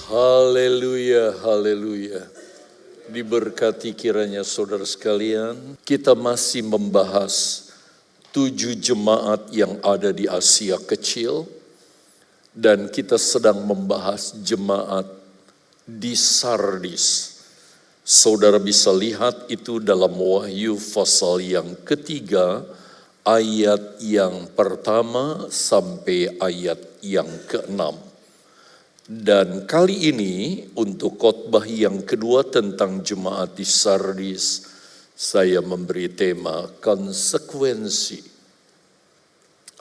Haleluya, haleluya. Diberkati kiranya saudara sekalian, kita masih membahas 7 jemaat yang ada di Asia Kecil, dan kita sedang membahas jemaat di Sardis. Saudara bisa lihat itu dalam Wahyu pasal yang ketiga, ayat yang pertama sampai ayat yang ke-6. Dan kali ini untuk khotbah yang kedua tentang jemaat di Sardis, saya memberi tema konsekuensi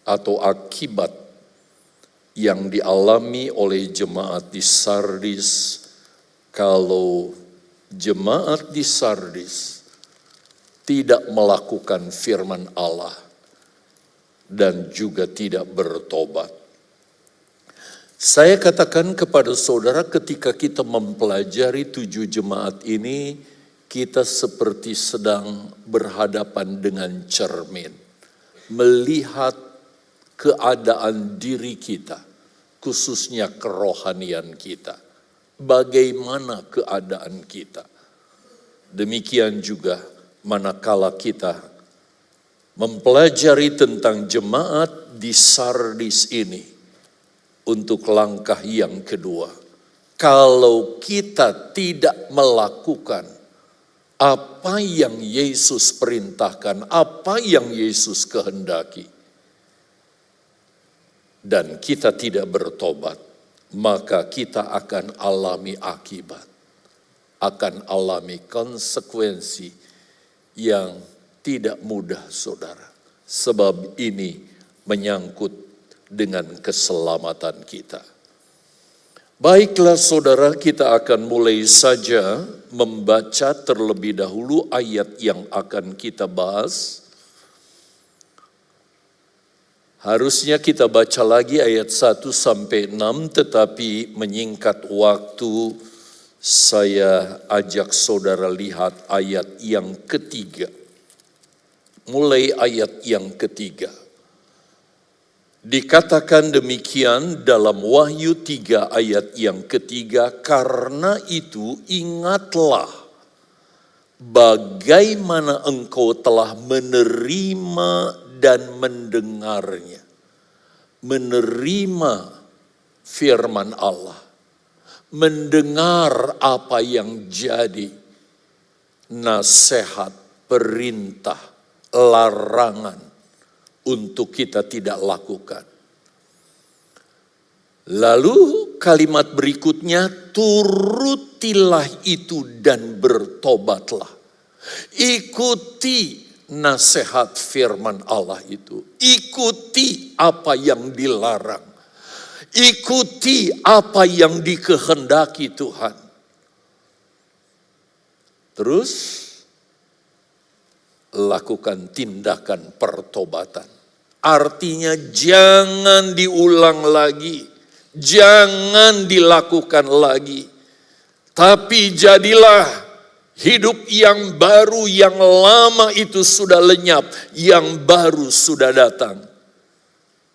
atau akibat yang dialami oleh jemaat di Sardis kalau jemaat di Sardis tidak melakukan firman Allah dan juga tidak bertobat. Saya katakan kepada saudara, ketika kita mempelajari 7 jemaat ini, kita seperti sedang berhadapan dengan cermin, melihat keadaan diri kita, khususnya kerohanian kita. Bagaimana keadaan kita? Demikian juga manakala kita mempelajari tentang jemaat di Sardis ini. Untuk langkah yang kedua, kalau kita tidak melakukan apa yang Yesus perintahkan, apa yang Yesus kehendaki, dan kita tidak bertobat, maka kita akan alami akibat, akan alami konsekuensi yang tidak mudah, saudara. Sebab ini menyangkut dengan keselamatan kita. Baiklah saudara, kita akan mulai saja membaca terlebih dahulu ayat yang akan kita bahas. Harusnya kita baca lagi ayat 1 sampai 6, tetapi menyingkat waktu, saya ajak saudara lihat ayat yang ketiga. Mulai ayat yang ketiga. Dikatakan demikian dalam Wahyu 3 ayat yang ketiga, karena itu ingatlah bagaimana engkau telah menerima dan mendengarnya. Menerima firman Allah, mendengar apa yang jadi nasihat, perintah, larangan untuk kita tidak lakukan. Lalu kalimat berikutnya, turutilah itu dan bertobatlah. Ikuti nasihat firman Allah itu. Ikuti apa yang dilarang. Ikuti apa yang dikehendaki Tuhan. Terus lakukan tindakan pertobatan. Artinya jangan diulang lagi, jangan dilakukan lagi. Tapi jadilah hidup yang baru, yang lama itu sudah lenyap, yang baru sudah datang.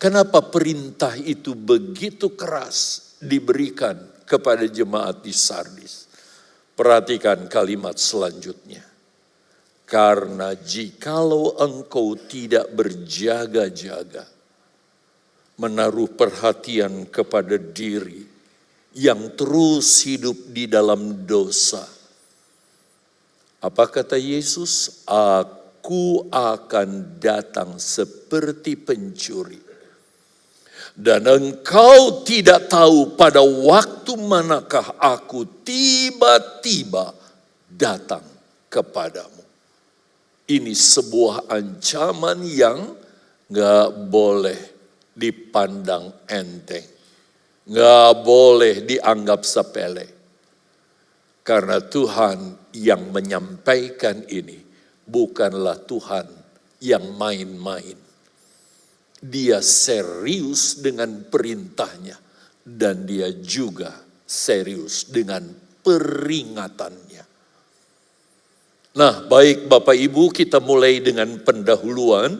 Kenapa perintah itu begitu keras diberikan kepada jemaat di Sardis? Perhatikan kalimat selanjutnya. Karena jikalau engkau tidak berjaga-jaga, menaruh perhatian kepada diri yang terus hidup di dalam dosa. Apa kata Yesus? Aku akan datang seperti pencuri. Dan engkau tidak tahu pada waktu manakah aku tiba-tiba datang kepadamu. Ini sebuah ancaman yang gak boleh dipandang enteng. Gak boleh dianggap sepele. Karena Tuhan yang menyampaikan ini bukanlah Tuhan yang main-main. Dia serius dengan perintahnya. Dan dia juga serius dengan peringatannya. Nah, baik Bapak Ibu, kita mulai dengan pendahuluan.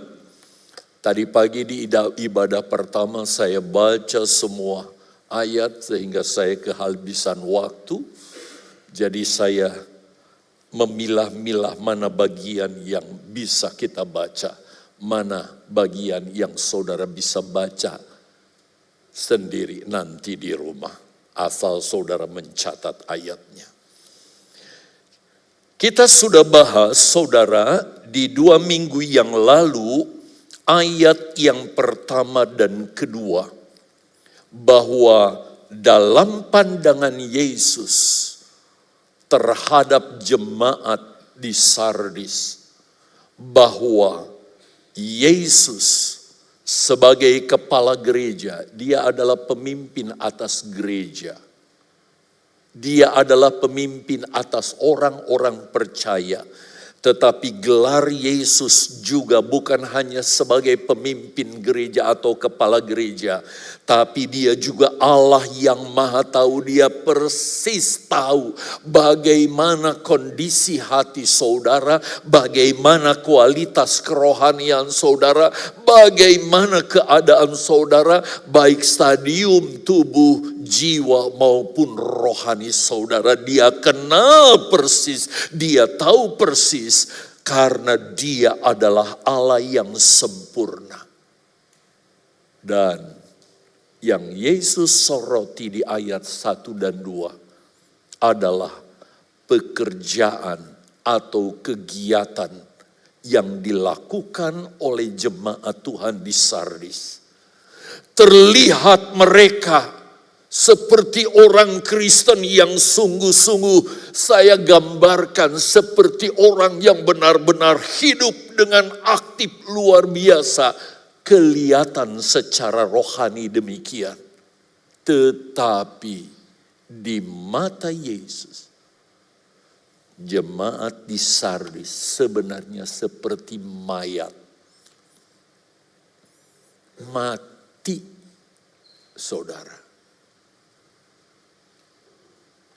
Tadi pagi di ibadah pertama saya baca semua ayat sehingga saya kehabisan waktu. Jadi saya memilah-milah mana bagian yang bisa kita baca, mana bagian yang saudara bisa baca sendiri nanti di rumah, asal saudara mencatat ayatnya. Kita sudah bahas, saudara, di 2 minggu yang lalu, ayat yang pertama dan kedua, bahwa dalam pandangan Yesus terhadap jemaat di Sardis, bahwa Yesus sebagai kepala gereja, dia adalah pemimpin atas gereja. Dia adalah pemimpin atas orang-orang percaya. Tetapi gelar Yesus juga bukan hanya sebagai pemimpin gereja atau kepala gereja. Tapi dia juga Allah yang maha tahu. Dia persis tahu bagaimana kondisi hati saudara. Bagaimana kualitas kerohanian saudara. Bagaimana keadaan saudara. Baik stadium tubuh, jiwa maupun rohani saudara. Dia kenal persis. Dia tahu persis. Karena dia adalah Allah yang sempurna. Dan yang Yesus soroti di ayat 1 dan 2 adalah pekerjaan atau kegiatan yang dilakukan oleh jemaat Tuhan di Sardis. Terlihat mereka seperti orang Kristen yang sungguh-sungguh, saya gambarkan seperti orang yang benar-benar hidup dengan aktif luar biasa. Kelihatan secara rohani demikian. Tetapi di mata Yesus, jemaat di Sardis sebenarnya seperti mayat. Mati, saudara.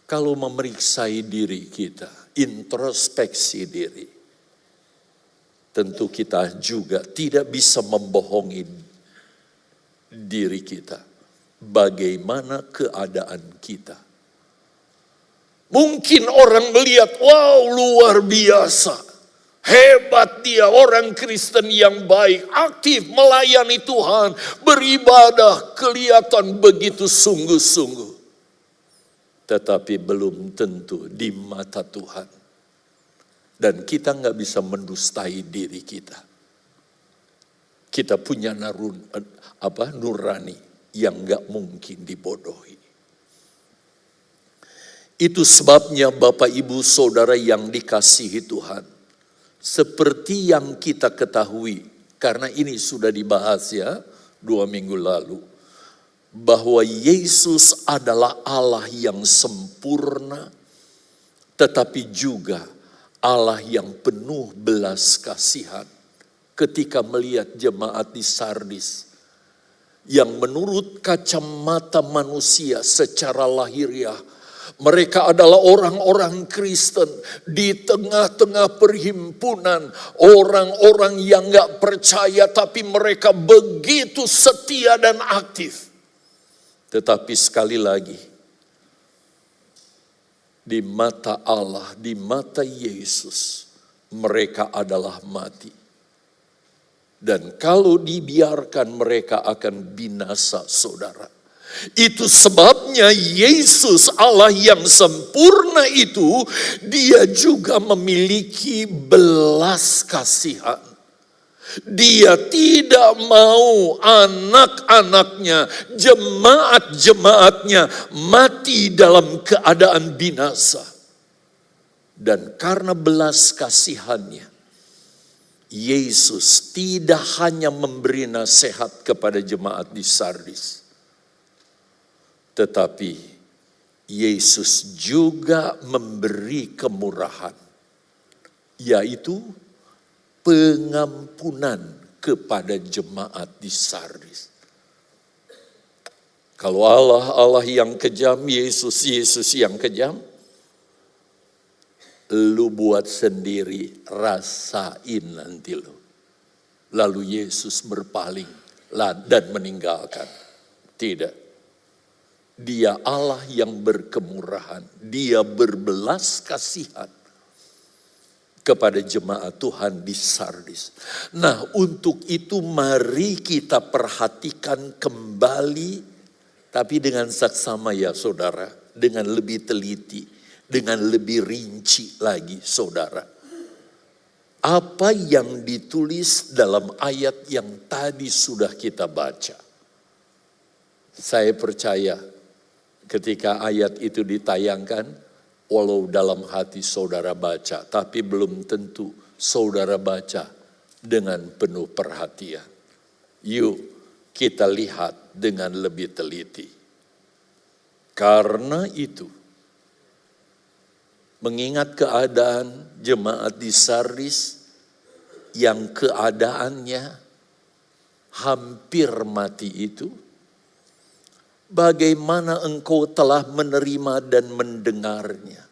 Kalau memeriksai diri kita, introspeksi diri, tentu kita juga tidak bisa membohongi diri kita. Bagaimana keadaan kita? Mungkin orang melihat, wow, luar biasa. Hebat dia, orang Kristen yang baik, aktif melayani Tuhan, beribadah, kelihatan begitu sungguh-sungguh. Tetapi belum tentu di mata Tuhan. Dan kita nggak bisa mendustai diri kita. Kita punya nurani yang nggak mungkin dibodohi. Itu sebabnya Bapak Ibu Saudara yang dikasihi Tuhan. Seperti yang kita ketahui, karena ini sudah dibahas ya 2 minggu lalu. Bahwa Yesus adalah Allah yang sempurna, tetapi juga Allah yang penuh belas kasihan. Ketika melihat jemaat di Sardis, yang menurut kacamata manusia secara lahiriah, mereka adalah orang-orang Kristen di tengah-tengah perhimpunan, orang-orang yang gak percaya, tapi mereka begitu setia dan aktif. Tetapi sekali lagi, di mata Allah, di mata Yesus, mereka adalah mati. Dan kalau dibiarkan mereka akan binasa, saudara. Itu sebabnya Yesus Allah yang sempurna itu, dia juga memiliki belas kasihan. Dia tidak mau anak-anaknya, jemaat-jemaatnya mati dalam keadaan binasa. Dan karena belas kasihannya, Yesus tidak hanya memberi nasihat kepada jemaat di Sardis, tetapi Yesus juga memberi kemurahan, yaitu pengampunan kepada jemaat di Sardis. Kalau Allah yang kejam, Yesus yang kejam, lu buat sendiri, rasain nanti lu. Lalu Yesus berpaling dan meninggalkan. Tidak. Dia Allah yang berkemurahan. Dia berbelas kasihan kepada jemaat Tuhan di Sardis. Nah, untuk itu mari kita perhatikan kembali, tapi dengan saksama ya saudara, dengan lebih teliti, dengan lebih rinci lagi saudara. Apa yang ditulis dalam ayat yang tadi sudah kita baca. Saya percaya ketika ayat itu ditayangkan, walau dalam hati saudara baca, tapi belum tentu saudara baca dengan penuh perhatian. Yuk kita lihat dengan lebih teliti. Karena itu, mengingat keadaan jemaat di Sardis yang keadaannya hampir mati itu, bagaimana engkau telah menerima dan mendengarnya.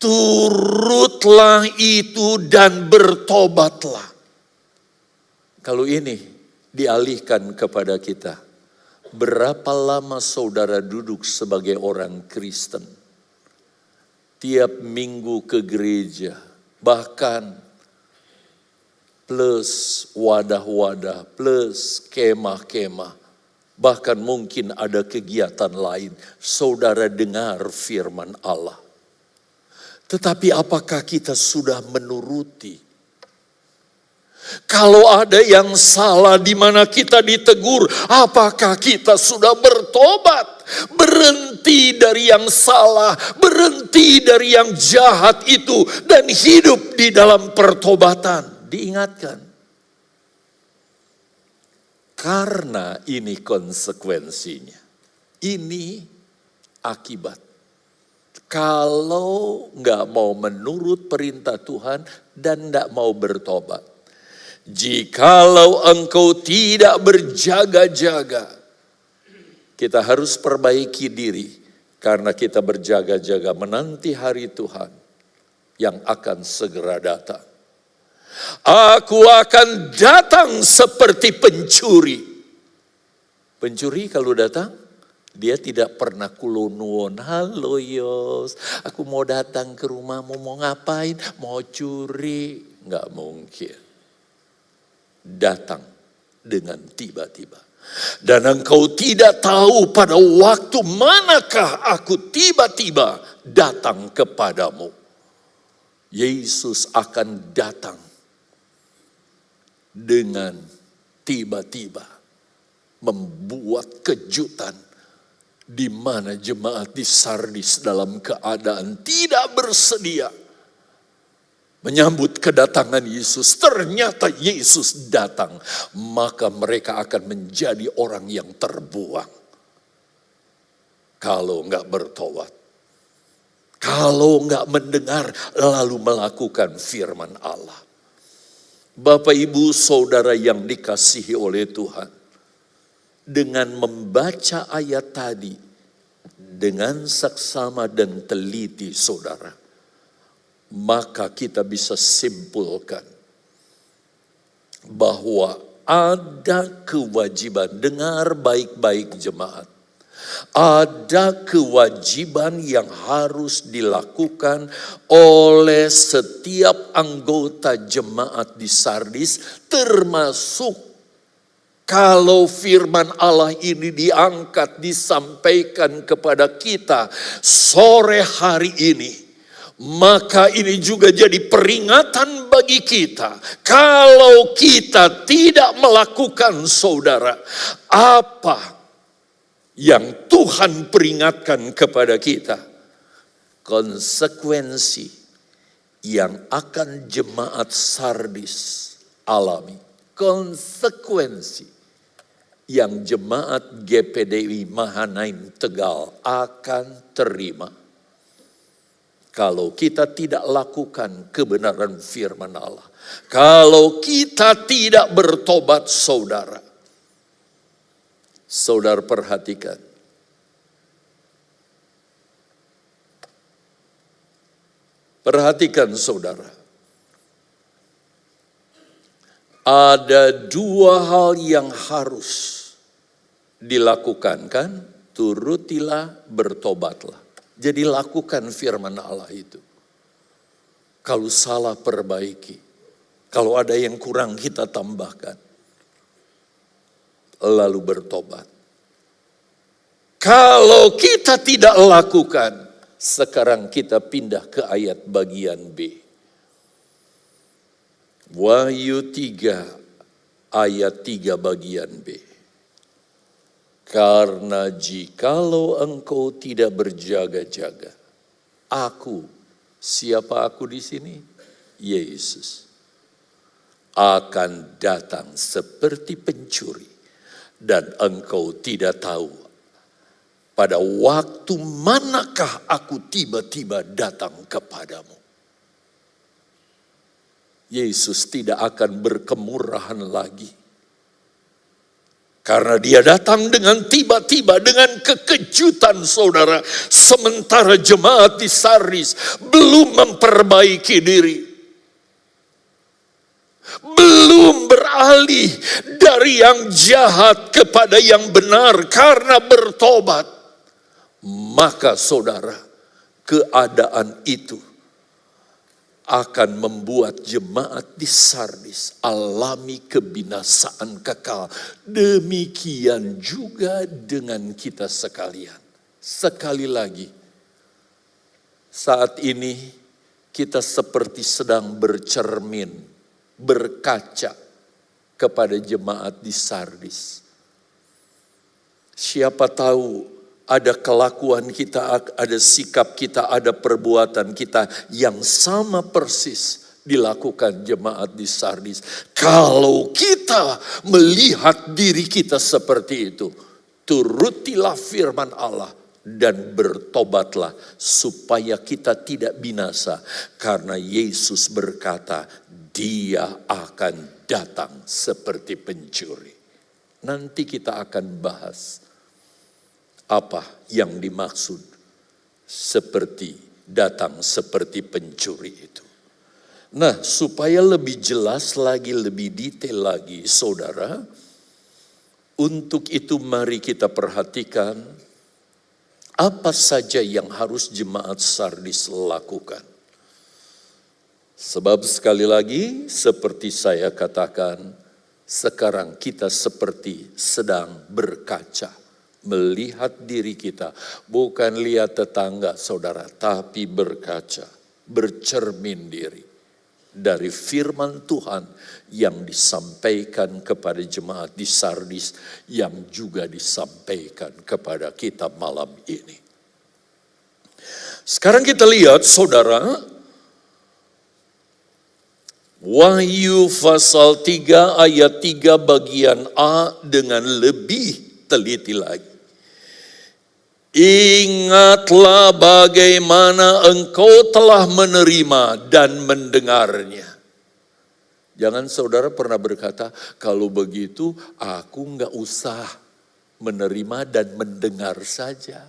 Turutlah itu dan bertobatlah. Kalau ini dialihkan kepada kita, berapa lama saudara duduk sebagai orang Kristen? Tiap minggu ke gereja, bahkan plus wadah-wadah, plus kemah-kemah. Bahkan mungkin ada kegiatan lain, saudara dengar firman Allah. Tetapi apakah kita sudah menuruti? Kalau ada yang salah di mana kita ditegur, apakah kita sudah bertobat? Berhenti dari yang salah, berhenti dari yang jahat itu, dan hidup di dalam pertobatan. Diingatkan. Karena ini konsekuensinya. Ini akibat. Kalau nggak mau menurut perintah Tuhan dan nggak mau bertobat. Jikalau engkau tidak berjaga-jaga. Kita harus perbaiki diri. Karena kita berjaga-jaga menanti hari Tuhan yang akan segera datang. Aku akan datang seperti pencuri. Pencuri kalau datang, dia tidak pernah kulon, halo Yos, aku mau datang ke rumahmu, mau ngapain? Mau curi. Nggak mungkin. Datang dengan tiba-tiba. Dan engkau tidak tahu pada waktu manakah aku tiba-tiba datang kepadamu. Yesus akan datang dengan tiba-tiba membuat kejutan di mana jemaat di Sardis dalam keadaan tidak bersedia menyambut kedatangan Yesus. Ternyata Yesus datang, maka mereka akan menjadi orang yang terbuang kalau enggak bertobat, kalau enggak mendengar lalu melakukan firman Allah. Bapak ibu saudara yang dikasihi oleh Tuhan, dengan membaca ayat tadi dengan saksama dan teliti saudara, maka kita bisa simpulkan bahwa ada kewajiban, dengar baik-baik jemaat, ada kewajiban yang harus dilakukan oleh setiap anggota jemaat di Sardis, termasuk kalau firman Allah ini diangkat, disampaikan kepada kita sore hari ini. Maka ini juga jadi peringatan bagi kita. Kalau kita tidak melakukan saudara, apa yang Tuhan peringatkan kepada kita? Konsekuensi yang akan jemaat Sardis alami. Konsekuensi yang jemaat GPDI Mahanaim Tegal akan terima. Kalau kita tidak lakukan kebenaran firman Allah. Kalau kita tidak bertobat saudara. Saudara perhatikan. Perhatikan saudara. Ada dua hal yang harus dilakukan kan? Turutilah, bertobatlah. Jadi lakukan firman Allah itu. Kalau salah perbaiki. Kalau ada yang kurang kita tambahkan. Lalu bertobat. Kalau kita tidak lakukan, sekarang kita pindah ke ayat bagian B. Wahyu 3 ayat 3 bagian B. Karena jikalau engkau tidak berjaga-jaga, aku, siapa aku di sini? Yesus, akan datang seperti pencuri dan engkau tidak tahu pada waktu manakah aku tiba-tiba datang kepadamu. Yesus tidak akan berkemurahan lagi. Karena dia datang dengan tiba-tiba, dengan kekejutan saudara. Sementara jemaat di Sardis belum memperbaiki diri. Belum beralih dari yang jahat kepada yang benar karena bertobat. Maka saudara, keadaan itu akan membuat jemaat di Sardis alami kebinasaan kekal. Demikian juga dengan kita sekalian. Sekali lagi, saat ini kita seperti sedang bercermin, berkaca kepada jemaat di Sardis. Siapa tahu ada kelakuan kita, ada sikap kita, ada perbuatan kita yang sama persis dilakukan jemaat di Sardis. Kalau kita melihat diri kita seperti itu, turutilah firman Allah dan bertobatlah supaya kita tidak binasa. Karena Yesus berkata, Dia akan datang seperti pencuri. Nanti kita akan bahas apa yang dimaksud seperti datang seperti pencuri itu. Nah, supaya lebih jelas lagi, lebih detail lagi, saudara, untuk itu mari kita perhatikan apa saja yang harus jemaat Sardis lakukan. Sebab sekali lagi, seperti saya katakan, sekarang kita seperti sedang berkaca. Melihat diri kita, bukan lihat tetangga saudara, tapi berkaca, bercermin diri dari firman Tuhan yang disampaikan kepada jemaat di Sardis, yang juga disampaikan kepada kita malam ini. Sekarang kita lihat saudara, Wahyu pasal 3 ayat 3 bagian A dengan lebih teliti lagi. Ingatlah bagaimana engkau telah menerima dan mendengarnya. Jangan saudara pernah berkata, kalau begitu aku nggak usah menerima dan mendengar saja.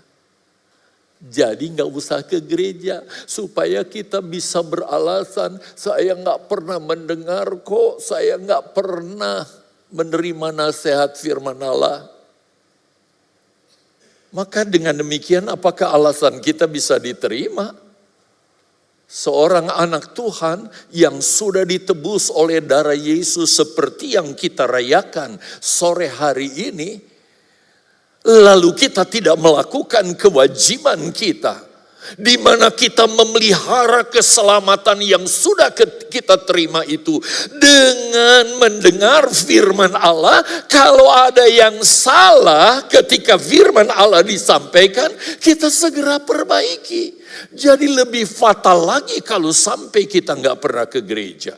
Jadi nggak usah ke gereja supaya kita bisa beralasan, saya nggak pernah mendengar kok, saya nggak pernah menerima nasihat firman Allah. Maka dengan demikian apakah alasan kita bisa diterima? Seorang anak Tuhan yang sudah ditebus oleh darah Yesus seperti yang kita rayakan sore hari ini, lalu kita tidak melakukan kewajiban kita, di mana kita memelihara keselamatan yang sudah kita terima itu dengan mendengar firman Allah. Kalau ada yang salah ketika firman Allah disampaikan, kita segera perbaiki. Jadi lebih fatal lagi kalau sampai kita nggak pernah ke gereja.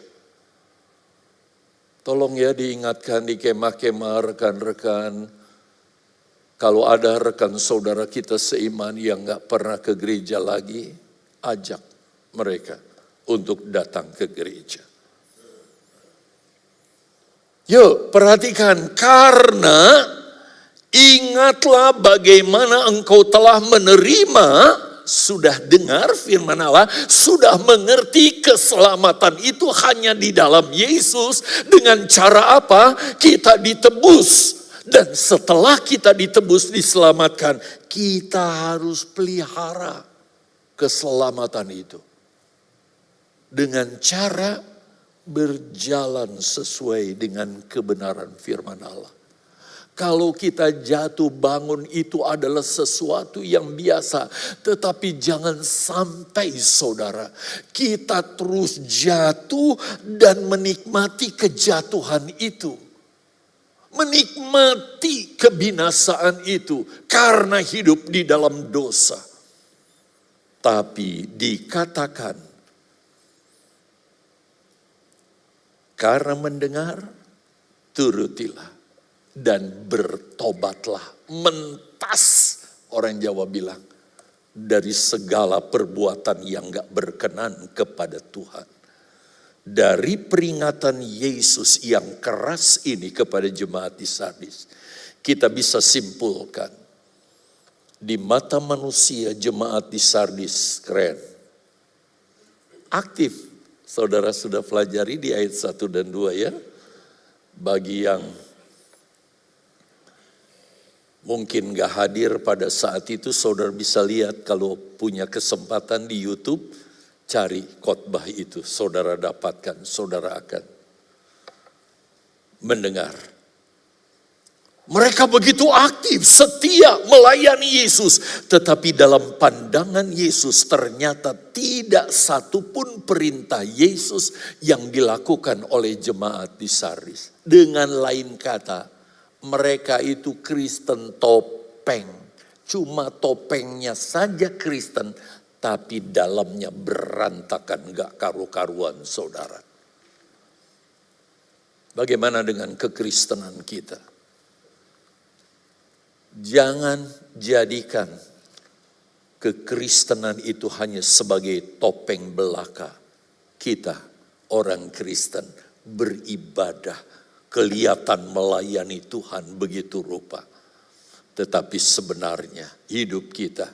Tolong ya diingatkan di kemah-kemah rekan-rekan. Kalau ada rekan saudara kita seiman yang gak pernah ke gereja lagi, ajak mereka untuk datang ke gereja. Yuk perhatikan, karena ingatlah bagaimana engkau telah menerima, sudah dengar firman Allah, sudah mengerti keselamatan itu hanya di dalam Yesus. Dengan cara apa? Kita ditebus. Dan setelah kita ditebus, diselamatkan, kita harus pelihara keselamatan itu. Dengan cara berjalan sesuai dengan kebenaran firman Allah. Kalau kita jatuh bangun itu adalah sesuatu yang biasa. Tetapi jangan sampai saudara, kita terus jatuh dan menikmati kejatuhan itu. Menikmati kebinasaan itu karena hidup di dalam dosa. Tapi dikatakan, karena mendengar, turutilah. Dan bertobatlah, mentas, orang Jawa bilang, dari segala perbuatan yang gak berkenan kepada Tuhan. Dari peringatan Yesus yang keras ini kepada jemaat di Sardis, kita bisa simpulkan, di mata manusia jemaat di Sardis keren, aktif. Saudara sudah pelajari di ayat 1 dan 2 ya. Bagi yang mungkin gak hadir pada saat itu, saudara bisa lihat kalau punya kesempatan di YouTube, cari khotbah itu, saudara dapatkan, saudara akan mendengar. Mereka begitu aktif, setia melayani Yesus. Tetapi dalam pandangan Yesus ternyata tidak satupun perintah Yesus yang dilakukan oleh jemaat di Sardis. Dengan lain kata, mereka itu Kristen topeng. Cuma topengnya saja Kristen, tapi dalamnya berantakan, gak karu-karuan saudara. Bagaimana dengan kekristenan kita? Jangan jadikan kekristenan itu hanya sebagai topeng belaka. Kita orang Kristen beribadah, kelihatan melayani Tuhan begitu rupa. Tetapi sebenarnya hidup kita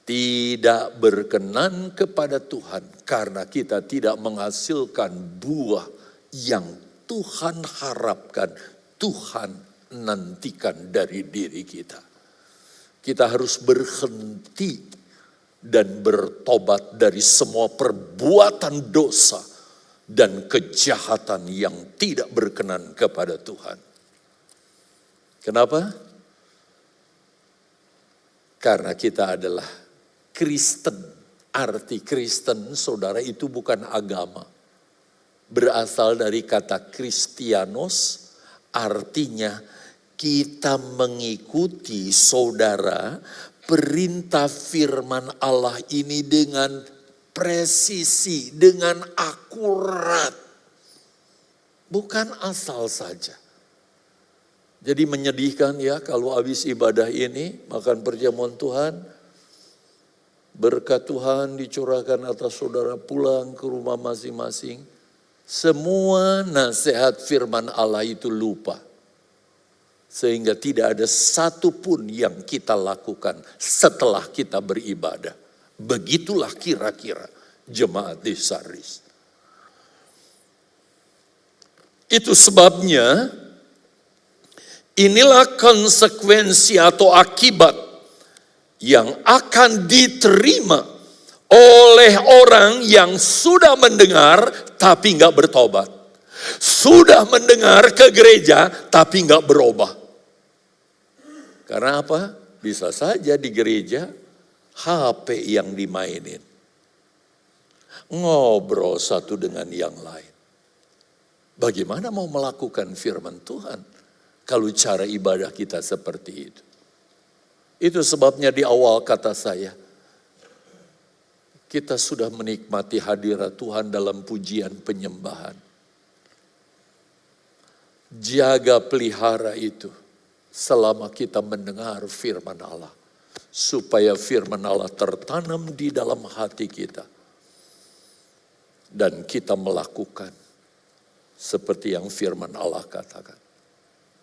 tidak berkenan kepada Tuhan karena kita tidak menghasilkan buah yang Tuhan harapkan, Tuhan nantikan dari diri kita. Kita harus berhenti dan bertobat dari semua perbuatan dosa dan kejahatan yang tidak berkenan kepada Tuhan. Kenapa? Karena kita adalah Kristen. Arti Kristen, saudara, itu bukan agama. Berasal dari kata Kristianos, artinya kita mengikuti, saudara, perintah firman Allah ini dengan presisi, dengan akurat. Bukan asal saja. Jadi menyedihkan ya kalau habis ibadah ini, makan perjamuan Tuhan, berkat Tuhan dicurahkan atas saudara, pulang ke rumah masing-masing. Semua nasihat firman Allah itu lupa. Sehingga tidak ada satupun yang kita lakukan setelah kita beribadah. Begitulah kira-kira jemaat di Sardis. Itu sebabnya inilah konsekuensi atau akibat yang akan diterima oleh orang yang sudah mendengar tapi nggak bertobat. Sudah mendengar ke gereja tapi nggak berubah. Karena apa? Bisa saja di gereja HP yang dimainin. Ngobrol satu dengan yang lain. Bagaimana mau melakukan firman Tuhan kalau cara ibadah kita seperti itu? Itu sebabnya di awal kata saya, kita sudah menikmati hadirat Tuhan dalam pujian penyembahan. Jaga pelihara itu selama kita mendengar firman Allah. Supaya firman Allah tertanam di dalam hati kita. Dan kita melakukan seperti yang firman Allah katakan.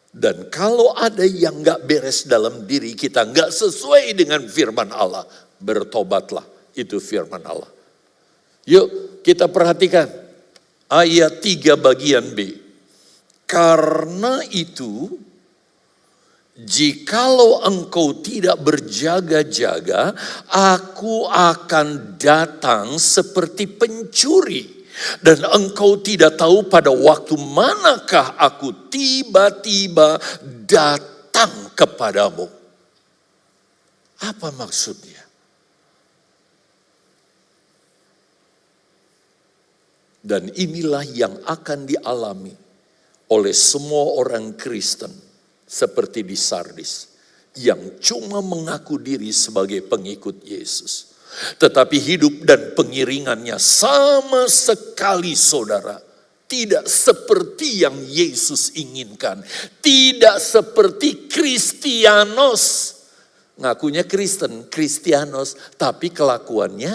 Dan kalau ada yang gak beres dalam diri kita, gak sesuai dengan firman Allah, bertobatlah. Itu firman Allah. Yuk kita perhatikan ayat 3 bagian B. Karena itu Jikalau engkau tidak berjaga-jaga, aku akan datang seperti pencuri. Dan engkau tidak tahu pada waktu manakah aku tiba-tiba datang kepadamu. Apa maksudnya? Dan inilah yang akan dialami oleh semua orang Kristen seperti di Sardis yang cuma mengaku diri sebagai pengikut Yesus. Tetapi hidup dan pengiringannya sama sekali saudara tidak seperti yang Yesus inginkan. Tidak seperti Kristianos. Ngakunya Kristen, Kristianos, tapi kelakuannya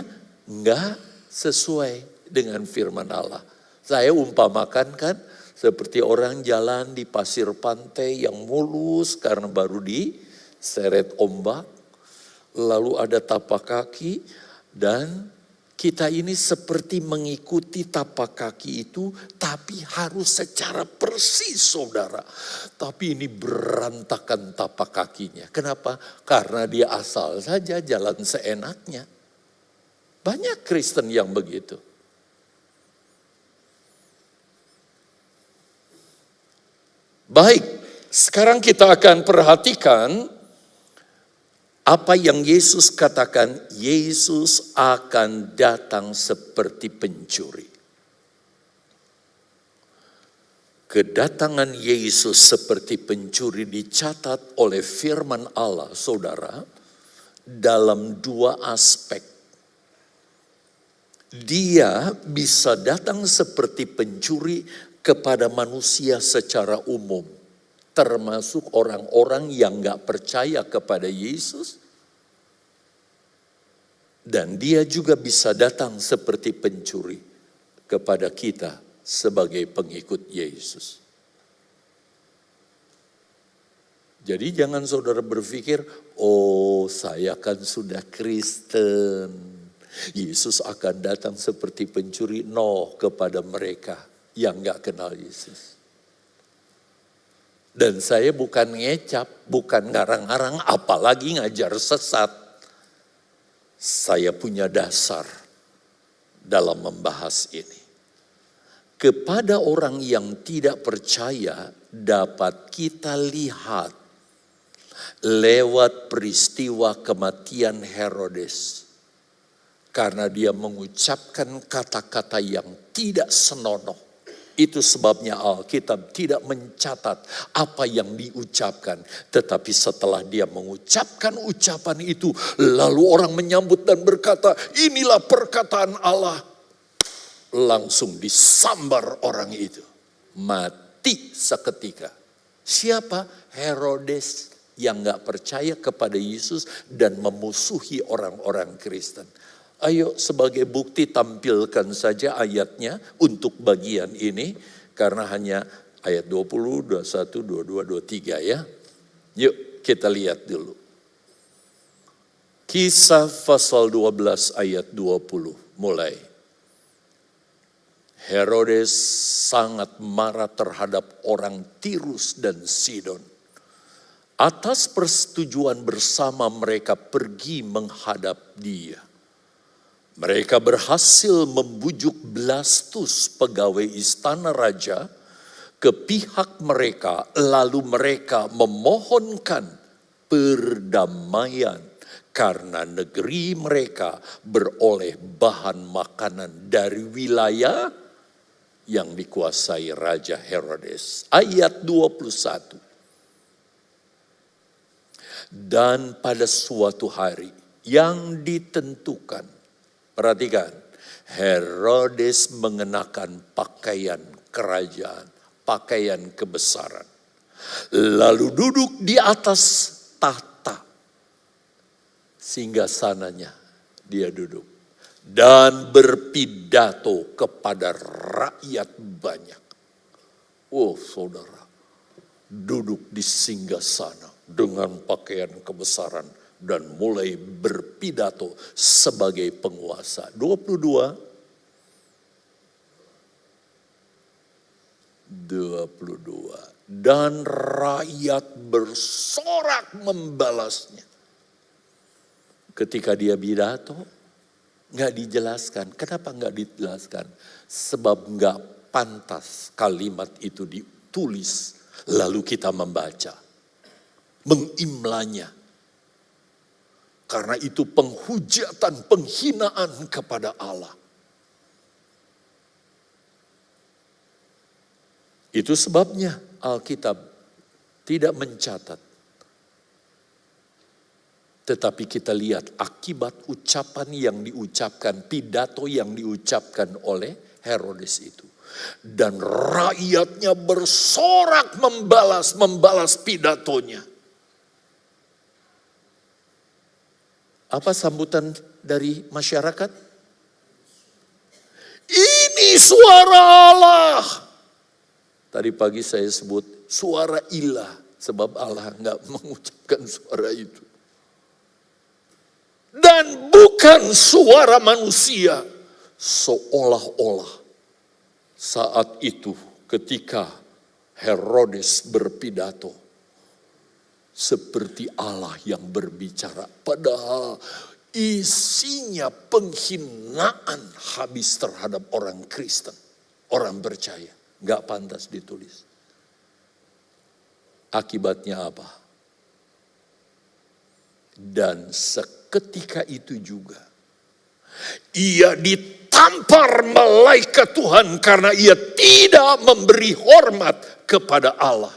enggak sesuai dengan firman Allah. Saya umpamakan kan seperti orang jalan di pasir pantai yang mulus karena baru diseret ombak. Lalu ada tapak kaki dan kita ini seperti mengikuti tapak kaki itu tapi harus secara persis saudara. Tapi ini berantakan tapak kakinya. Kenapa? Karena dia asal saja jalan seenaknya. Banyak Kristen yang begitu. Baik, sekarang kita akan perhatikan apa yang Yesus katakan. Yesus akan datang seperti pencuri. Kedatangan Yesus seperti pencuri dicatat oleh firman Allah, saudara, dalam dua aspek. Dia bisa datang seperti pencuri kepada manusia secara umum, termasuk orang-orang yang gak percaya kepada Yesus. Dan dia juga bisa datang seperti pencuri kepada kita sebagai pengikut Yesus. Jadi jangan saudara berpikir, oh saya kan sudah Kristen, Yesus akan datang seperti pencuri. No, kepada mereka yang gak kenal Yesus. Dan saya bukan ngecap, bukan ngarang-ngarang, apalagi ngajar sesat. Saya punya dasar dalam membahas ini. Kepada orang yang tidak percaya dapat kita lihat lewat peristiwa kematian Herodes. Karena dia mengucapkan kata-kata yang tidak senonoh. Itu sebabnya Alkitab tidak mencatat apa yang diucapkan. Tetapi setelah dia mengucapkan ucapan itu, lalu orang menyambut dan berkata, inilah perkataan Allah. Langsung disambar orang itu. Mati seketika. Siapa? Herodes yang gak percaya kepada Yesus dan memusuhi orang-orang Kristen. Ayo sebagai bukti tampilkan saja ayatnya untuk bagian ini. Karena hanya ayat 20, 21, 22, 23 ya. Yuk kita lihat dulu. Kisah pasal 12 ayat 20 mulai. Herodes sangat marah terhadap orang Tirus dan Sidon. Atas persetujuan bersama mereka pergi menghadap dia. Mereka berhasil membujuk Blastus, pegawai istana raja, ke pihak mereka. Lalu mereka memohonkan perdamaian karena negeri mereka beroleh bahan makanan dari wilayah yang dikuasai Raja Herodes. Ayat 21. Dan pada suatu hari yang ditentukan, perhatikan, Herodes mengenakan pakaian kerajaan, pakaian kebesaran. Lalu duduk di atas tahta, singgasananya dia duduk. Dan berpidato kepada rakyat banyak. Oh saudara, duduk di singgasana dengan pakaian kebesaran. Dan mulai berpidato sebagai penguasa. 22. dan rakyat bersorak membalasnya. Ketika dia pidato, nggak dijelaskan. Kenapa nggak dijelaskan? Sebab nggak pantas kalimat itu ditulis, lalu kita membaca, mengimlanya. Karena itu penghujatan, penghinaan kepada Allah. Itu sebabnya Alkitab tidak mencatat. Tetapi kita lihat akibat ucapan yang diucapkan, pidato yang diucapkan oleh Herodes itu. Dan rakyatnya bersorak membalas pidatonya. Apa sambutan dari masyarakat? Ini suara Allah. Tadi pagi saya sebut suara ilah. Sebab Allah nggak mengucapkan suara itu. Dan bukan suara manusia. Seolah-olah saat itu ketika Herodes berpidato, seperti Allah yang berbicara. Padahal isinya penghinaan habis terhadap orang Kristen. Orang percaya. Gak pantas ditulis. Akibatnya apa? Dan seketika itu juga ia ditampar malaikat Tuhan karena ia tidak memberi hormat kepada Allah.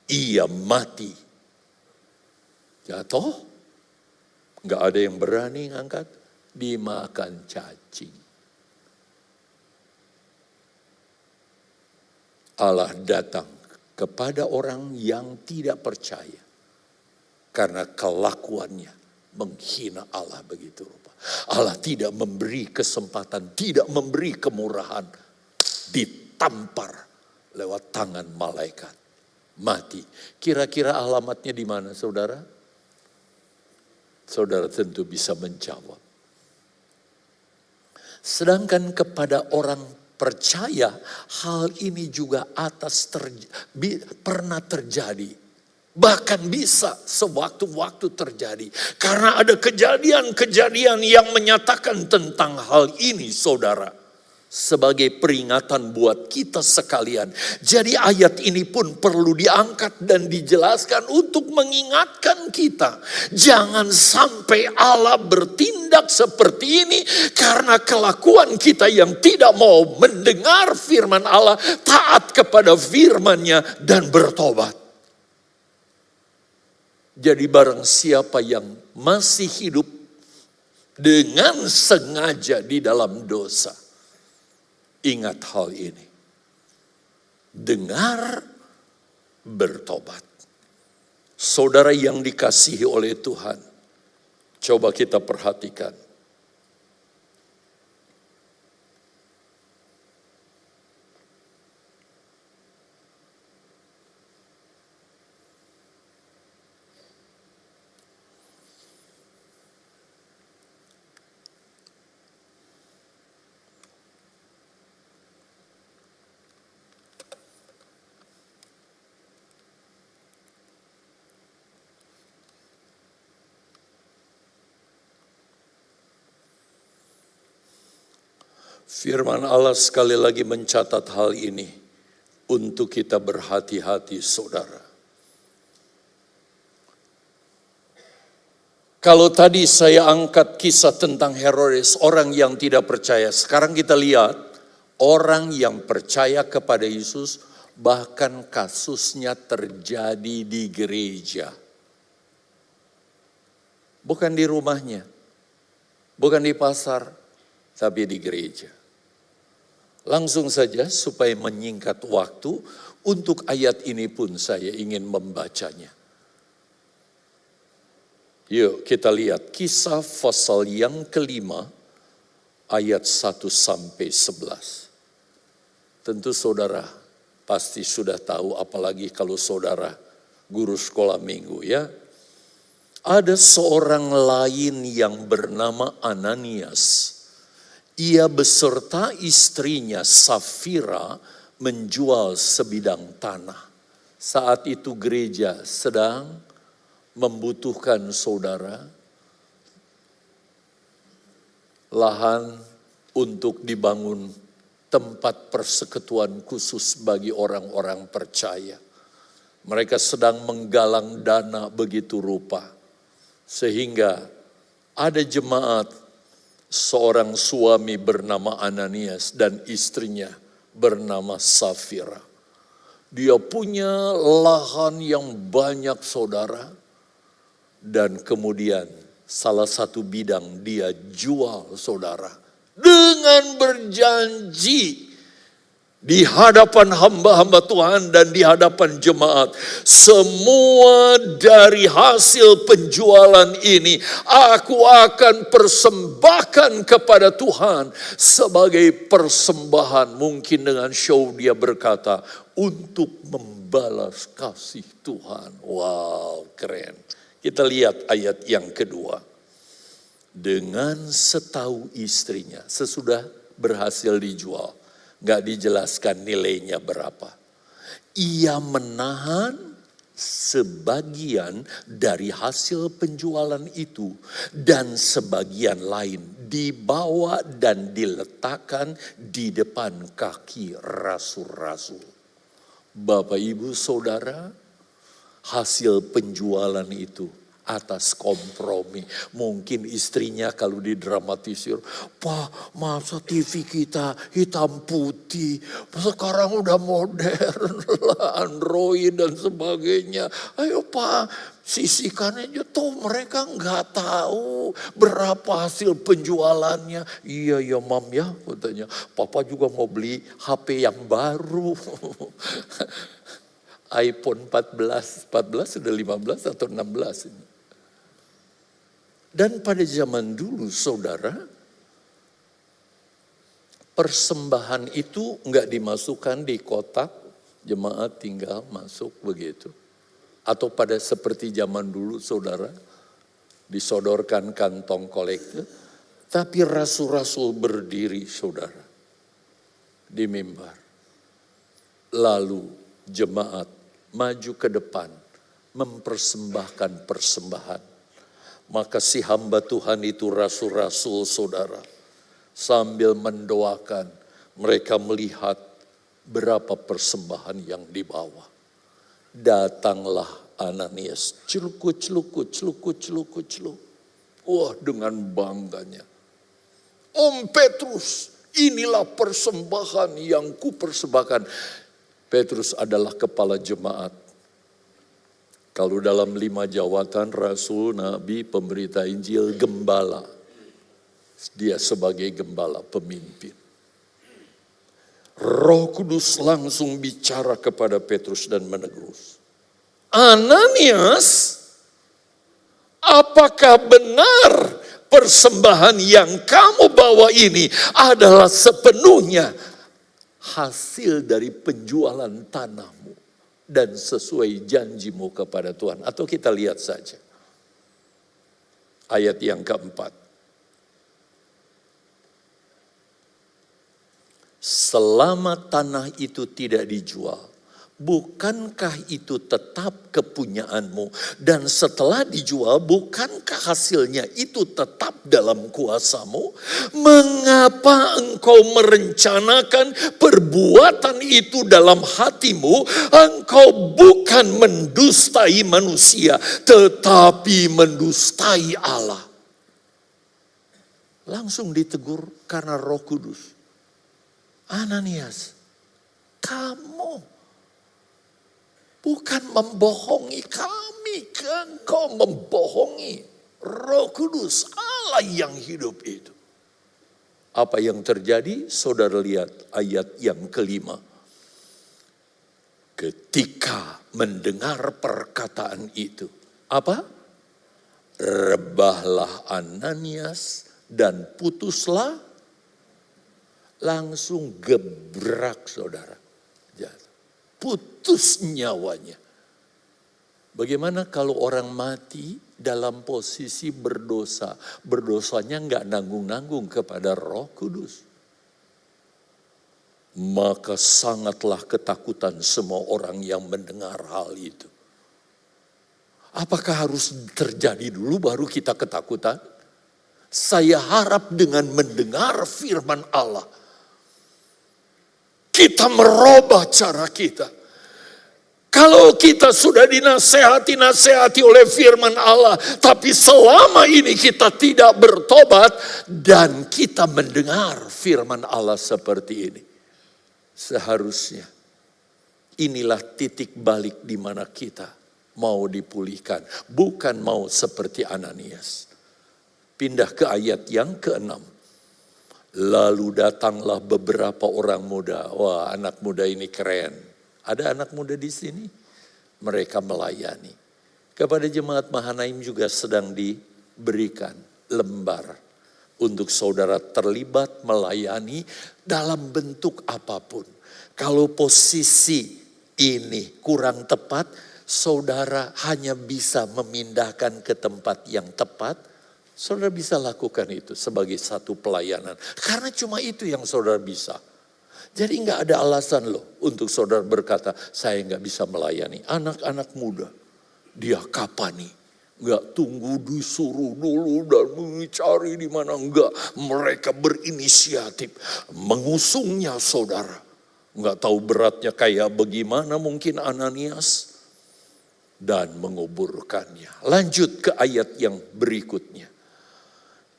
Ia mati. Jatuh. Gak ada yang berani ngangkat. Dimakan cacing. Allah datang kepada orang yang tidak percaya. Karena kelakuannya menghina Allah begitu rupa. Allah tidak memberi kesempatan, tidak memberi kemurahan. Ditampar lewat tangan malaikat. Mati. Kira-kira alamatnya di mana, saudara? Saudara tentu bisa menjawab. Sedangkan kepada orang percaya, hal ini juga pernah terjadi. Bahkan bisa sewaktu-waktu terjadi. Karena ada kejadian-kejadian yang menyatakan tentang hal ini, saudara. Sebagai peringatan buat kita sekalian. Jadi ayat ini pun perlu diangkat dan dijelaskan untuk mengingatkan kita. Jangan sampai Allah bertindak seperti ini karena kelakuan kita yang tidak mau mendengar firman Allah, taat kepada firman-Nya dan bertobat. Jadi barang siapa yang masih hidup dengan sengaja di dalam dosa, ingat hal ini. Dengar, bertobat. Saudara yang dikasihi oleh Tuhan, coba kita perhatikan. Firman Allah sekali lagi mencatat hal ini untuk kita berhati-hati, saudara. Kalau tadi saya angkat kisah tentang Herodes, orang yang tidak percaya. Sekarang kita lihat orang yang percaya kepada Yesus, bahkan kasusnya terjadi di gereja. Bukan di rumahnya, bukan di pasar, tapi di gereja. Langsung saja supaya menyingkat waktu, untuk ayat ini pun saya ingin membacanya. Yuk kita lihat Kisah pasal yang kelima ayat 1 sampai 11. Tentu saudara pasti sudah tahu, apalagi kalau saudara guru sekolah minggu ya. Ada seorang lain yang bernama Ananias. Ia beserta istrinya Safira menjual sebidang tanah. Saat itu gereja sedang membutuhkan saudara lahan untuk dibangun tempat persekutuan khusus bagi orang-orang percaya. Mereka sedang menggalang dana begitu rupa. Sehingga ada jemaat, seorang suami bernama Ananias dan istrinya bernama Safira. Dia punya lahan yang banyak saudara. Dan kemudian salah satu bidang dia jual saudara. Dengan berjanji di hadapan hamba-hamba Tuhan dan di hadapan jemaat. Semua dari hasil penjualan ini aku akan persembahkan kepada Tuhan sebagai persembahan. Mungkin dengan show dia berkata, untuk membalas kasih Tuhan. Wow, keren. Kita lihat ayat yang kedua. Dengan setahu istrinya, sesudah berhasil dijual, gak dijelaskan nilainya berapa. Ia menahan sebagian dari hasil penjualan itu dan sebagian lain dibawa dan diletakkan di depan kaki rasul-rasul. Bapak, Ibu, Saudara, hasil penjualan itu atas kompromi. Mungkin istrinya kalau didramatisir, Pak, masa TV kita hitam putih, sekarang udah modern lah, Android dan sebagainya. Ayo Pak, sisihkan aja. Tuh mereka nggak tahu berapa hasil penjualannya. Iya ya Mam ya, katanya. Papa juga mau beli HP yang baru. iPhone 14 sudah 15 atau 16 ini. Dan pada zaman dulu saudara, persembahan itu enggak dimasukkan di kotak, jemaat tinggal masuk begitu. Atau pada seperti zaman dulu saudara, disodorkan kantong kolektor, tapi rasul-rasul berdiri saudara di mimbar. Lalu jemaat maju ke depan, mempersembahkan persembahan. Maka si hamba Tuhan itu rasul-rasul saudara, sambil mendoakan, mereka melihat berapa persembahan yang dibawa. Datanglah Ananias, celukut. Wah, dengan bangganya. Om Petrus, inilah persembahan yang kupersembahkan. Petrus adalah kepala jemaat. Kalau dalam 5 jawatan, rasul, nabi, pemberita Injil, gembala. Dia sebagai gembala, pemimpin. Roh Kudus langsung bicara kepada Petrus dan menegur. Ananias, apakah benar persembahan yang kamu bawa ini adalah sepenuhnya hasil dari penjualan tanahmu dan sesuai janjimu kepada Tuhan? Atau kita lihat saja ayat yang keempat. Selama tanah itu tidak dijual, bukankah itu tetap kepunyaanmu? Dan setelah dijual, bukankah hasilnya itu tetap dalam kuasamu? Mengapa engkau merencanakan perbuatan itu dalam hatimu? Engkau bukan mendustai manusia, tetapi mendustai Allah. Langsung ditegur karena Roh Kudus. Ananias, kamu bukan membohongi kami, engkau membohongi Roh Kudus, Allah yang hidup itu. Apa yang terjadi? Saudara lihat ayat yang kelima. Ketika mendengar perkataan itu, apa? Rebahlah Ananias dan putuslah. Langsung gebrak saudara. Putus nyawanya. Bagaimana kalau orang mati dalam posisi berdosa? Berdosanya enggak nanggung-nanggung kepada Roh Kudus. maka sangatlah ketakutan semua orang yang mendengar hal itu. Apakah harus terjadi dulu baru kita ketakutan? Saya harap dengan mendengar firman Allah, kita merubah cara kita. Kalau kita sudah dinasehati oleh firman Allah, tapi selama ini kita tidak bertobat dan kita mendengar firman Allah seperti ini. Seharusnya inilah titik balik di mana kita mau dipulihkan. Bukan mau seperti Ananias. Pindah ke ayat yang ke-6. Lalu datanglah beberapa orang muda. Wah, anak muda ini keren. Ada anak muda di sini, mereka melayani. Kepada jemaat Mahanaim juga sedang diberikan lembar untuk saudara terlibat melayani dalam bentuk apapun. Kalau posisi ini kurang tepat, saudara hanya bisa memindahkan ke tempat yang tepat. Saudara bisa lakukan itu sebagai satu pelayanan. Karena cuma itu yang saudara bisa. Jadi nggak ada alasan loh untuk saudara berkata, saya nggak bisa melayani. Anak-anak muda, dia kapan nih? Nggak tunggu disuruh dulu dan mencari di mana, enggak. Mereka berinisiatif mengusungnya saudara. Nggak tahu beratnya kayak bagaimana mungkin Ananias. Dan menguburkannya. Lanjut ke ayat yang berikutnya.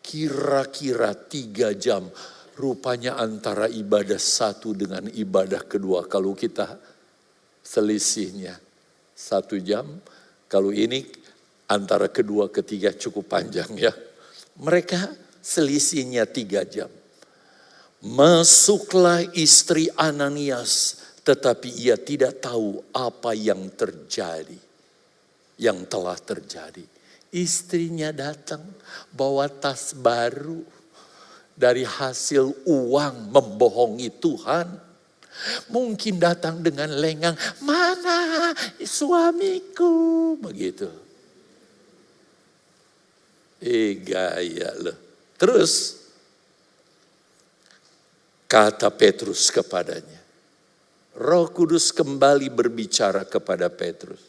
Kira-kira 3 jam. Rupanya antara ibadah satu dengan ibadah kedua. Kalau kita selisihnya 1 jam. Kalau ini antara kedua ketiga cukup panjang ya. Mereka selisihnya 3 jam. Masuklah istri Ananias. Tetapi ia tidak tahu apa yang terjadi. Yang telah terjadi. Istrinya datang bawa tas baru. Dari hasil uang membohongi Tuhan. Mungkin datang dengan lengang. Mana suamiku? Begitu. Gaya loh. Terus. Kata Petrus kepadanya. Roh Kudus kembali berbicara kepada Petrus.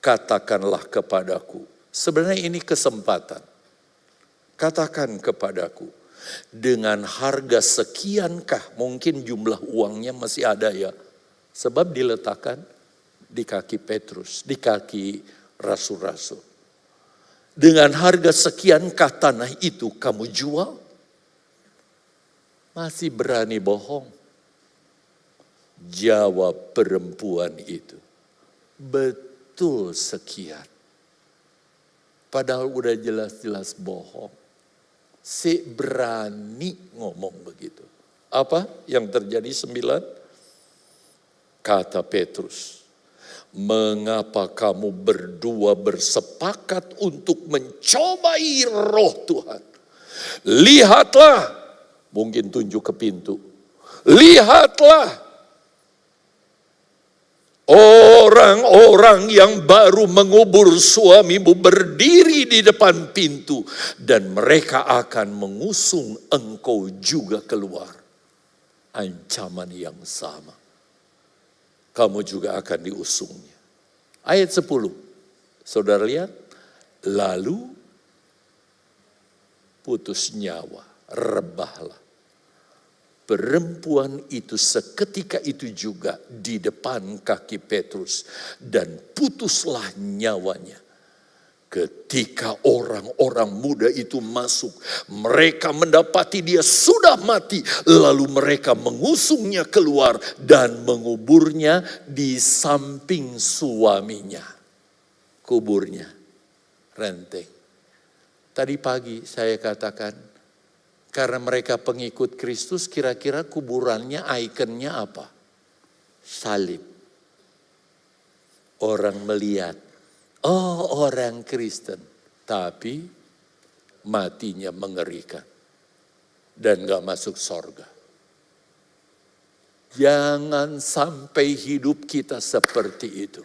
Katakanlah kepadaku. Sebenarnya ini kesempatan. Katakan kepadaku. Dengan harga sekiankah, mungkin jumlah uangnya masih ada ya. Sebab diletakkan di kaki Petrus, di kaki rasul-rasul. Dengan harga sekiankah tanah itu kamu jual? Masih berani bohong? Jawab perempuan itu. Betul sekian. Padahal udah jelas-jelas bohong. Si berani ngomong begitu. Apa yang terjadi 9? Kata Petrus, mengapa kamu berdua bersepakat untuk mencobai roh Tuhan? Lihatlah, mungkin tunjuk ke pintu. Lihatlah. Orang-orang yang baru mengubur suamimu berdiri di depan pintu. Dan mereka akan mengusung engkau juga keluar. Ancaman yang sama. Kamu juga akan diusungnya. Ayat 10. Saudara lihat. Lalu putus nyawa. Rebahlah. Perempuan itu seketika itu juga di depan kaki Petrus. Dan putuslah nyawanya. Ketika orang-orang muda itu masuk. Mereka mendapati dia sudah mati. Lalu mereka mengusungnya keluar. Dan menguburnya di samping suaminya. Kuburnya renteng. Tadi pagi saya katakan. Karena mereka pengikut Kristus, kira-kira kuburannya, ikonnya apa? Salib. Orang melihat, oh orang Kristen. Tapi matinya mengerikan. Dan gak masuk sorga. Jangan sampai hidup kita seperti itu.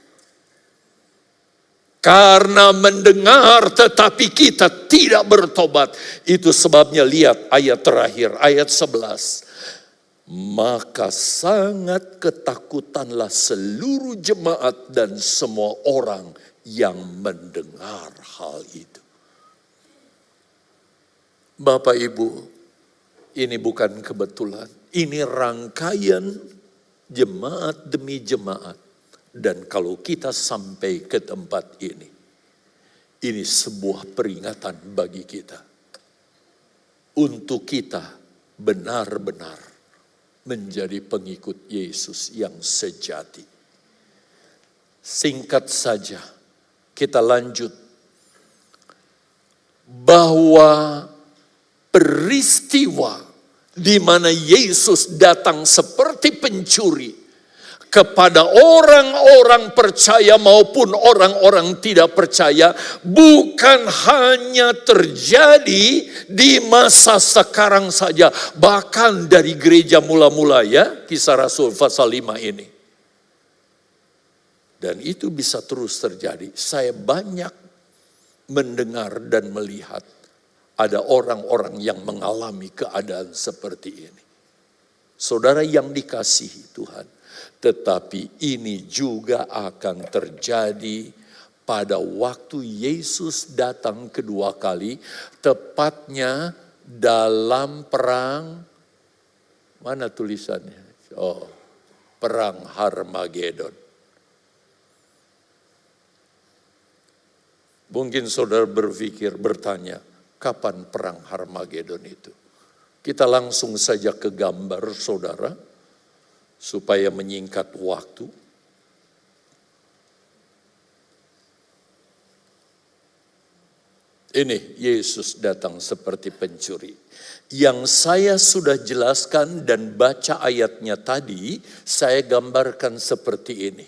Karena mendengar tetapi kita tidak bertobat. Itu sebabnya lihat ayat terakhir, ayat 11. Maka sangat ketakutanlah seluruh jemaat dan semua orang yang mendengar hal itu. Bapak Ibu, ini bukan kebetulan. Ini rangkaian jemaat demi jemaat. Dan kalau kita sampai ke tempat ini sebuah peringatan bagi kita. Untuk kita benar-benar menjadi pengikut Yesus yang sejati. Singkat saja, kita lanjut. Bahwa peristiwa di mana Yesus datang seperti pencuri kepada orang-orang percaya maupun orang-orang tidak percaya, bukan hanya terjadi di masa sekarang saja, bahkan dari gereja mula-mula ya, Kisah Rasul pasal 5 ini. Dan itu bisa terus terjadi. Saya banyak mendengar dan melihat ada orang-orang yang mengalami keadaan seperti ini. Saudara yang dikasihi Tuhan, tetapi ini juga akan terjadi pada waktu Yesus datang kedua kali, tepatnya dalam perang, mana tulisannya? Oh, perang Harmagedon. Mungkin saudara bertanya, kapan perang Harmagedon itu? Kita langsung saja ke gambar saudara, supaya menyingkat waktu. Ini Yesus datang seperti pencuri. Yang saya sudah jelaskan dan baca ayatnya tadi, saya gambarkan seperti ini.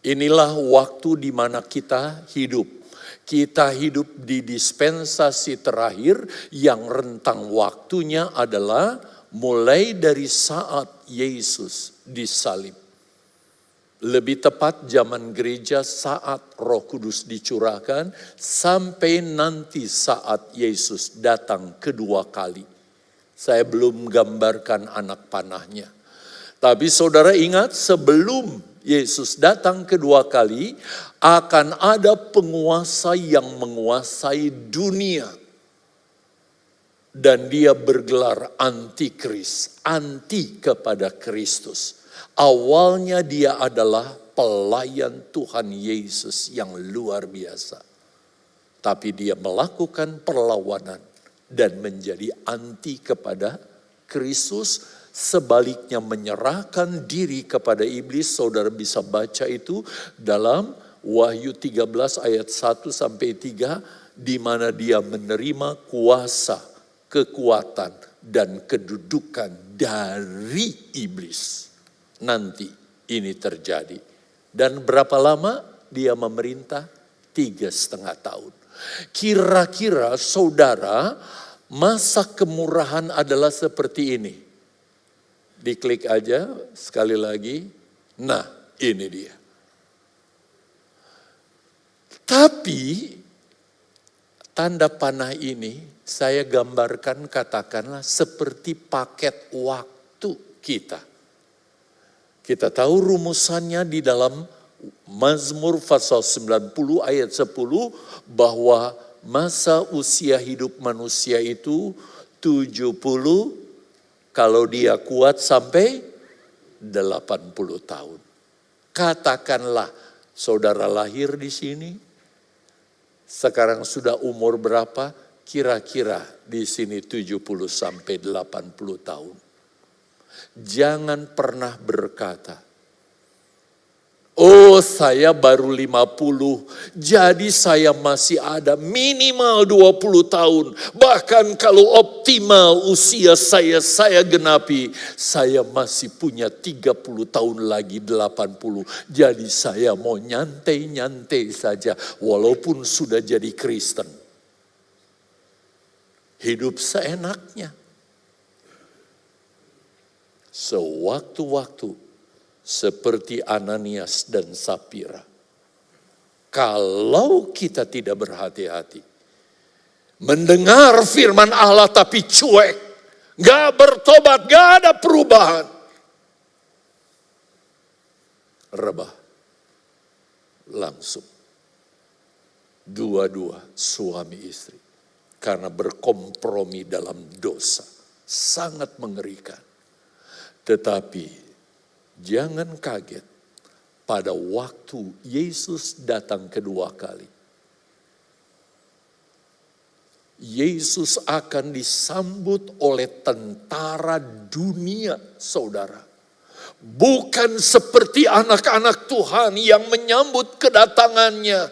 Inilah waktu di mana kita hidup. Kita hidup di dispensasi terakhir yang rentang waktunya adalah mulai dari saat Yesus disalib. Lebih tepat zaman gereja saat Roh Kudus dicurahkan sampai nanti saat Yesus datang kedua kali. Saya belum gambarkan anak panahnya. Tapi saudara ingat, sebelum Yesus datang kedua kali akan ada penguasa yang menguasai dunia. Dan dia bergelar antikris, anti kepada Kristus. Awalnya dia adalah pelayan Tuhan Yesus yang luar biasa. Tapi dia melakukan perlawanan dan menjadi anti kepada Kristus. Sebaliknya menyerahkan diri kepada iblis. Saudara bisa baca itu dalam Wahyu 13 ayat 1 sampai 3. Di mana dia menerima kuasa, kekuatan dan kedudukan dari iblis. Nanti ini terjadi. Dan berapa lama dia memerintah? 3,5 tahun. Kira-kira saudara, masa kemurahan adalah seperti ini. Diklik aja sekali lagi. Nah, ini dia. Tapi tanda panah ini saya gambarkan, katakanlah seperti paket waktu kita. Kita tahu rumusannya di dalam Mazmur pasal 90 ayat 10 bahwa masa usia hidup manusia itu 70 kalau dia kuat sampai 80 tahun. Katakanlah saudara lahir di sini, sekarang sudah umur berapa? Kira-kira di sini 70 sampai 80 tahun. Jangan pernah berkata, oh saya baru 50, jadi saya masih ada minimal 20 tahun. Bahkan kalau optimal usia saya genapi, saya masih punya 30 tahun lagi 80. Jadi saya mau nyantai-nyantai saja walaupun sudah jadi Kristen. Hidup seenaknya. Sewaktu-waktu seperti Ananias dan Sapira. Kalau kita tidak berhati-hati, mendengar firman Allah tapi cuek, Gak bertobat, gak ada perubahan. Rebah. Langsung. Dua-dua suami istri. Karena berkompromi dalam dosa. Sangat mengerikan. Tetapi jangan kaget pada waktu Yesus datang kedua kali. Yesus akan disambut oleh tentara dunia, saudara. Bukan seperti anak-anak Tuhan yang menyambut kedatangannya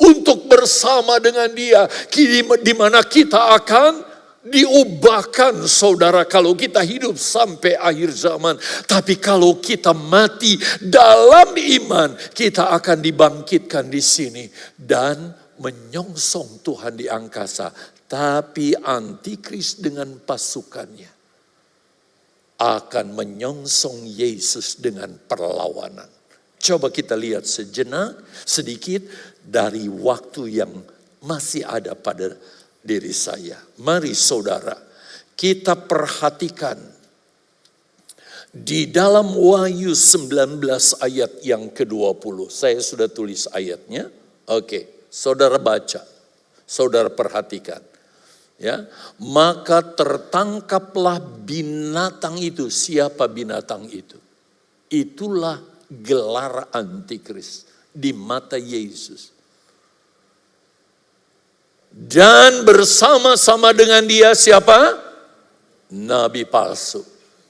untuk bersama dengan dia. Di mana kita akan diubahkan, saudara, kalau kita hidup sampai akhir zaman. Tapi kalau kita mati dalam iman, kita akan dibangkitkan di sini dan menyongsong Tuhan di angkasa. Tapi antikris dengan pasukannya akan menyongsong Yesus dengan perlawanan. Coba kita lihat sejenak sedikit dari waktu yang masih ada pada diri saya. Mari saudara, kita perhatikan di dalam Wahyu 19 ayat yang ke-20. Saya sudah tulis ayatnya. Oke, saudara baca. Saudara perhatikan. Ya, maka tertangkaplah binatang itu. Siapa binatang itu? Itulah gelar antikris di mata Yesus. Dan bersama-sama dengan dia siapa? Nabi palsu,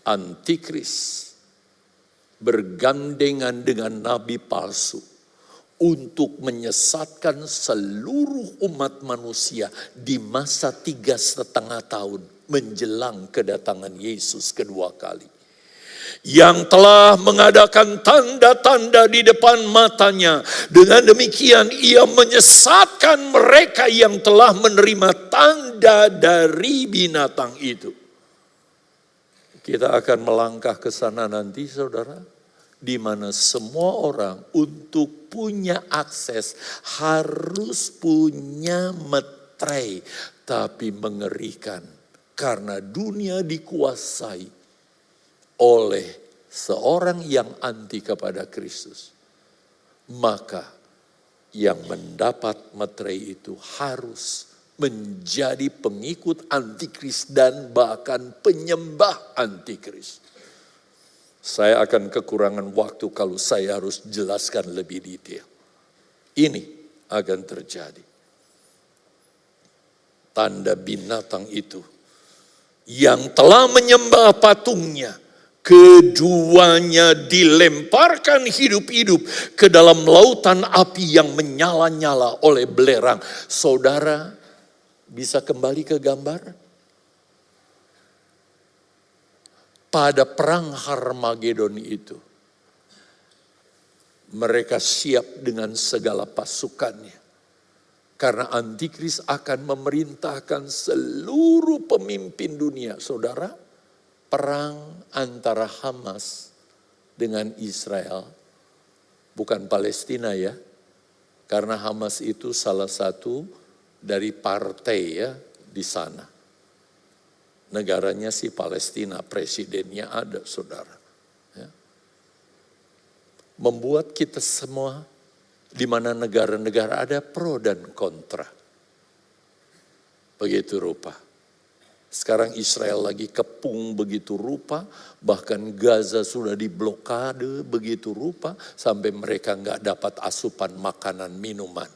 antikris. Bergandengan dengan nabi palsu untuk menyesatkan seluruh umat manusia di masa 3,5 tahun menjelang kedatangan Yesus kedua kali. Yang telah mengadakan tanda-tanda di depan matanya. Dengan demikian ia menyesatkan mereka yang telah menerima tanda dari binatang itu. Kita akan melangkah ke sana nanti, saudara. Di mana semua orang untuk punya akses harus punya meterai. Tapi mengerikan karena dunia dikuasai oleh seorang yang anti kepada Kristus. Maka yang mendapat meterai itu harus menjadi pengikut antikris dan bahkan penyembah antikris. Saya akan kekurangan waktu kalau saya harus jelaskan lebih detail. Ini akan terjadi. Tanda binatang itu yang telah menyembah patungnya, keduanya dilemparkan hidup-hidup ke dalam lautan api yang menyala-nyala oleh belerang. Saudara bisa kembali ke gambar? Pada perang Harmagedon itu, mereka siap dengan segala pasukannya. Karena antikris akan memerintahkan seluruh pemimpin dunia. Saudara, perang antara Hamas dengan Israel, bukan Palestina ya. Karena Hamas itu salah satu dari partai ya di sana. Negaranya si Palestina, presidennya ada, saudara. Ya. Membuat kita semua, di mana negara-negara ada pro dan kontra. Begitu rupa. Sekarang Israel lagi kepung begitu rupa, bahkan Gaza sudah diblokade begitu rupa, sampai mereka nggak dapat asupan makanan, minuman.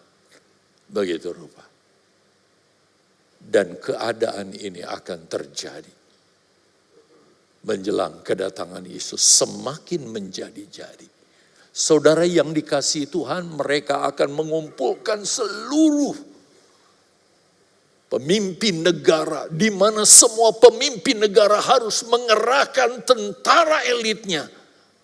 Begitu rupa. Dan keadaan ini akan terjadi. Menjelang kedatangan Yesus semakin menjadi-jadi. Saudara yang dikasihi Tuhan, mereka akan mengumpulkan seluruh pemimpin negara. Di mana semua pemimpin negara harus mengerahkan tentara elitnya.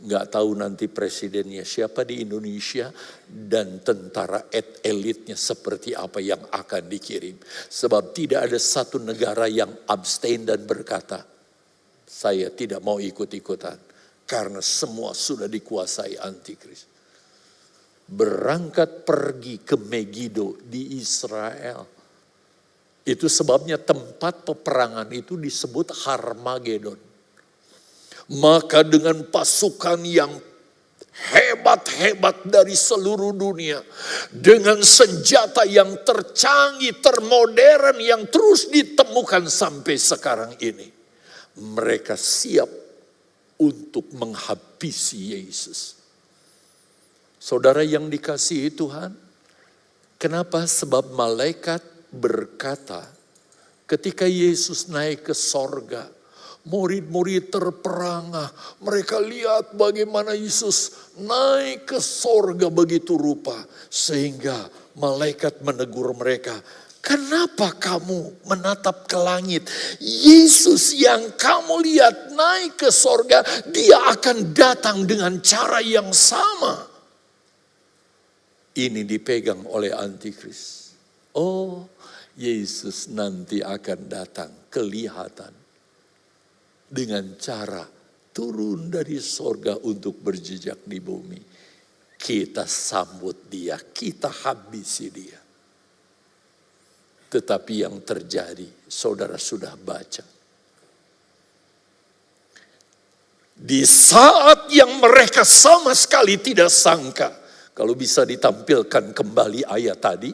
Nggak tahu nanti presidennya siapa di Indonesia dan tentara elitnya seperti apa yang akan dikirim. Sebab tidak ada satu negara yang abstain dan berkata, saya tidak mau ikut-ikutan. Karena semua sudah dikuasai antikris. Berangkat pergi ke Megiddo di Israel. Itu sebabnya tempat peperangan itu disebut Harmagedon. Maka dengan pasukan yang hebat-hebat dari seluruh dunia, dengan senjata yang tercanggih, termodern yang terus ditemukan sampai sekarang ini, mereka siap untuk menghabisi Yesus. Saudara yang dikasihi Tuhan, kenapa? Sebab malaikat berkata ketika Yesus naik ke sorga, murid-murid terperangah. Mereka lihat bagaimana Yesus naik ke sorga begitu rupa. Sehingga malaikat menegur mereka, kenapa kamu menatap ke langit? Yesus yang kamu lihat naik ke sorga, dia akan datang dengan cara yang sama. Ini dipegang oleh antikris. Oh, Yesus nanti akan datang kelihatan dengan cara turun dari sorga untuk berjejak di bumi. Kita sambut dia, kita habisi dia. Tetapi yang terjadi, saudara sudah baca. Di saat yang mereka sama sekali tidak sangka, kalau bisa ditampilkan kembali ayat tadi.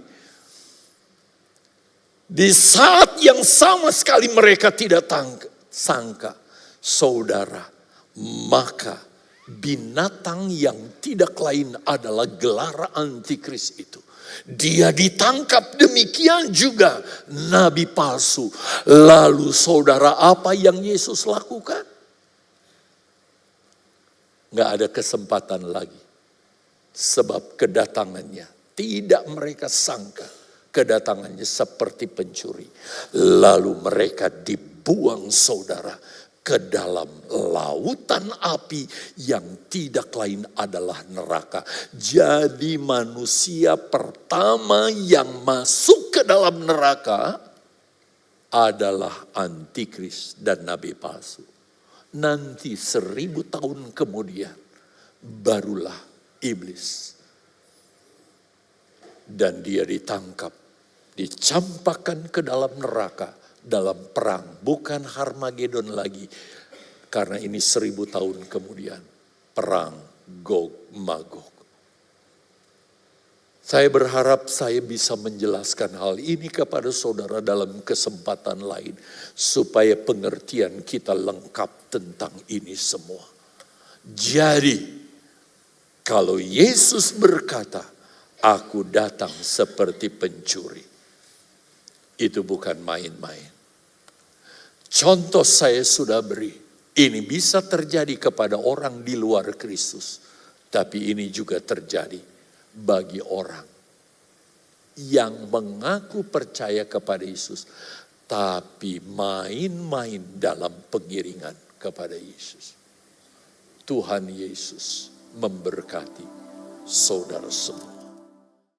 Di saat yang sama sekali mereka tidak sangka, saudara, maka binatang yang tidak lain adalah gelar antikris itu. Dia ditangkap, demikian juga nabi palsu. Lalu saudara, apa yang Yesus lakukan? Gak ada kesempatan lagi. Sebab kedatangannya tidak mereka sangka. Kedatangannya seperti pencuri. Lalu mereka dibuang saudara ke dalam lautan api yang tidak lain adalah neraka. Jadi manusia pertama yang masuk ke dalam neraka adalah antikris dan nabi palsu. Nanti 1000 tahun kemudian barulah iblis. Dan dia ditangkap, dicampakkan ke dalam neraka, dalam perang. Bukan Harmagedon lagi, karena ini 1000 tahun kemudian. Perang Gog Magog. Saya berharap saya bisa menjelaskan hal ini kepada saudara dalam kesempatan lain. Supaya pengertian kita lengkap tentang ini semua. Jadi, kalau Yesus berkata, aku datang seperti pencuri. Itu bukan main-main. Contoh saya sudah beri. Ini bisa terjadi kepada orang di luar Kristus. Tapi ini juga terjadi bagi orang yang mengaku percaya kepada Yesus. Tapi main-main dalam pengiringan kepada Yesus. Tuhan Yesus memberkati saudara semua.